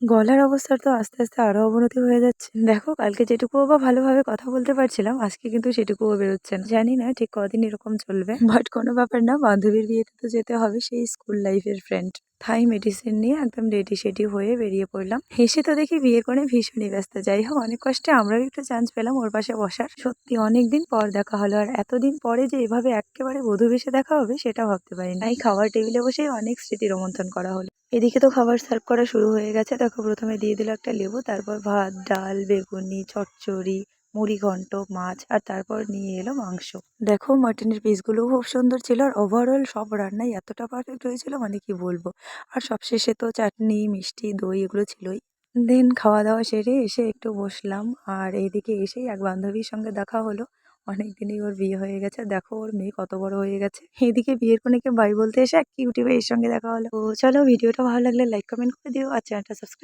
গলার অবস্থার তো আস্তে, আস্তে আরো অবনতি হয়ে যাচ্ছে। দেখো কালকে যেটুকুও বা ভালোভাবে কথা বলতে পারছিলাম, আজকে কিন্তু সেটুকুও বেরোচ্ছে না। জানি না ঠিক কদিন এরকম চলবে। বাট কোনো ব্যাপার না, বান্ধবীর বিয়েতে তো যেতে হবে, সেই স্কুল লাইফের ফ্রেন্ড। থাই মেডিসিন নিয়ে একদম রেডি-সেডি হয়ে বেরিয়ে পড়লাম। এসে তো দেখি বিয়ে করে ভীষণই ব্যস্ত। যাই হোক অনেক কষ্টে আমরাও একটু চান্স পেলাম ওর পাশে বসার। সত্যি অনেকদিন পর দেখা হলো। আর এতদিন পরে যে এভাবে এক্কেবারে বধূ বেশে দেখা হবে সেটা ভাবতে পারিনি। তাই খাওয়ার টেবিলে বসেই অনেক স্মৃতি রোমন্থন করা হলো। এদিকে তো খাবার সার্ভ করা শুরু হয়ে গেছে। দেখো প্রথমে দিয়ে দিল একটা লেবু, তারপর ভাত, ডাল, বেগুনি, চচ্চড়ি, মুড়িঘন্ট, মাছ, আর তারপর নিয়ে এলো মাংস। দেখো মাটনের পিসগুলোও খুব সুন্দর ছিল, আর ওভারঅল সব রান্নাই এতটা পারফেক্ট হয়েছিল মানে কি বলবো। আর সবশেষে তো চাটনি, মিষ্টি, দই এগুলো ছিলই। দেন খাওয়া দাওয়া সেরে এসে একটু বসলাম, আর এইদিকে এসেই এক বান্ধবীর সঙ্গে দেখা হলো। অনেকদিনই ওর বিয়ে হয়ে গেছে, দেখো ওর মেয়ে কত বড় হয়ে গেছে। এইদিকে বিয়ের কনেকে বাই বলতে এসে এক কিউটি ভাইয়ের সঙ্গে দেখা হলো। তো চলো, ভিডিওটা ভালো লাগলে লাইক কমেন্ট করে দিও, আর চ্যানেলটা সাবস্ক্রাইব